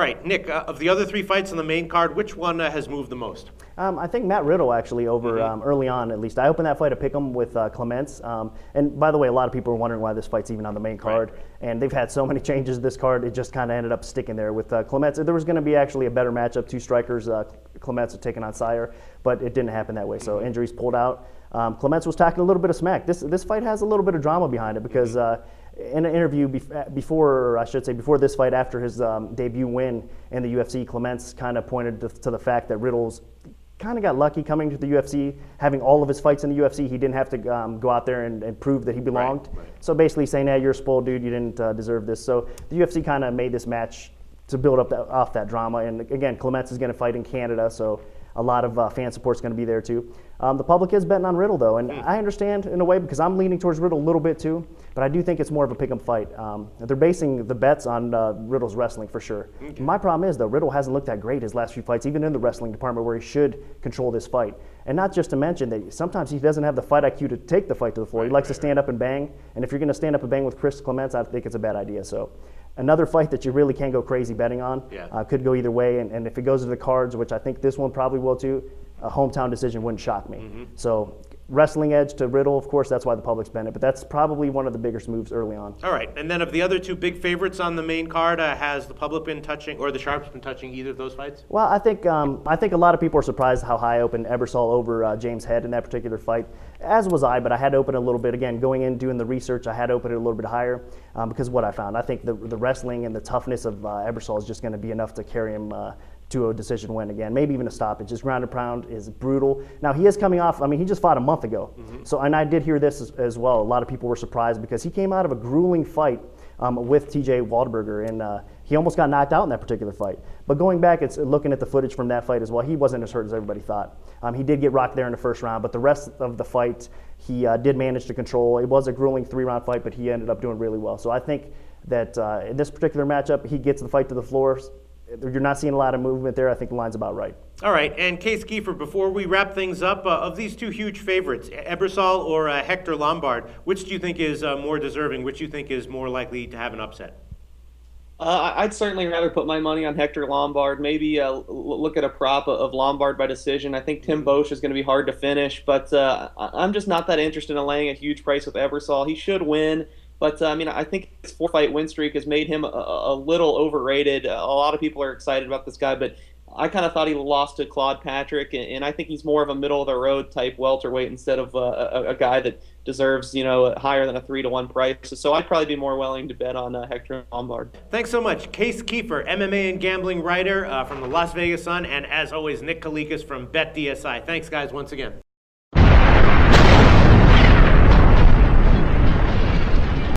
right, Nick, of the other 3 fights on the main card, which one has moved the most? I think Matt Riddle actually over early on, at least. I opened that fight at Pick'em with Clements. And by the way, a lot of people are wondering why this fight's even on the main card. Right. And they've had so many changes this card, it just kind of ended up sticking there with Clements. There was going to be actually a better matchup, 2 strikers. Clements had taken on Sire, but it didn't happen that way. So injuries pulled out. Clements was talking a little bit of smack. This fight has a little bit of drama behind it because in an interview before this fight, after his debut win in the UFC, Clements kind of pointed to the fact that Riddle's kind of got lucky coming to the UFC, having all of his fights in the UFC. He didn't have to go out there and prove that he belonged. Right. So basically saying, "Hey, you're a spoiled dude. You didn't deserve this." So the UFC kind of made this match to build up off that drama. And again, Clements is going to fight in Canada, so a lot of fan support is going to be there too. The public is betting on Riddle though, and I understand in a way because I'm leaning towards Riddle a little bit too, but I do think it's more of a pick'em fight. They're basing the bets on Riddle's wrestling for sure. Okay. My problem is though, Riddle hasn't looked that great his last few fights, even in the wrestling department where he should control this fight. And not just to mention that sometimes he doesn't have the fight IQ to take the fight to the floor. He likes to stand up and bang, and if you're going to stand up and bang with Chris Clements, I think it's a bad idea. So another fight that you really can't go crazy betting on. Could go either way, and if it goes to the cards, which I think this one probably will too, a hometown decision wouldn't shock me. So wrestling edge to Riddle, of course, that's why the public's betting it, but that's probably one of the biggest moves early on. All right, and then of the other 2 big favorites on the main card, has the public been touching, or the sharps been touching either of those fights? Well, I think a lot of people are surprised how high I opened Ebersole over James Head in that particular fight, as was I, but I had to open it a little bit. Again, going in, doing the research, I had to open it a little bit higher because of what I found. I think the wrestling and the toughness of Ebersole is just going to be enough to carry him to a decision win again, maybe even a stoppage. His ground and pound is brutal. Now, he is coming off, he just fought a month ago. So, and I did hear this as well. A lot of people were surprised because he came out of a grueling fight with TJ Waldberger, and he almost got knocked out in that particular fight. But going back, it's looking at the footage from that fight as well, he wasn't as hurt as everybody thought. He did get rocked there in the first round, but the rest of the fight, he did manage to control. It was a grueling 3-round fight, but he ended up doing really well. So I think that in this particular matchup, he gets the fight to the floor. You're not seeing a lot of movement there. I think the line's about right. All right, and Case Keefer, before we wrap things up, of these 2 huge favorites, Ebersole or Hector Lombard, which do you think is more deserving? Which do you think is more likely to have an upset? I'd certainly rather put my money on Hector Lombard. Maybe look at a prop of Lombard by decision. I think Tim Boesch is going to be hard to finish, but I'm just not that interested in laying a huge price with Ebersole. He should win. But, I think his 4-fight win streak has made him a little overrated. A lot of people are excited about this guy, but I kind of thought he lost to Claude Patrick, and I think he's more of a middle-of-the-road type welterweight instead of a guy that deserves, higher than a 3-to-1 price. So I'd probably be more willing to bet on Hector Lombard. Thanks so much. Case Keefer, MMA and gambling writer from the Las Vegas Sun, and as always, Nick Kalikas from BetDSI. Thanks, guys, once again.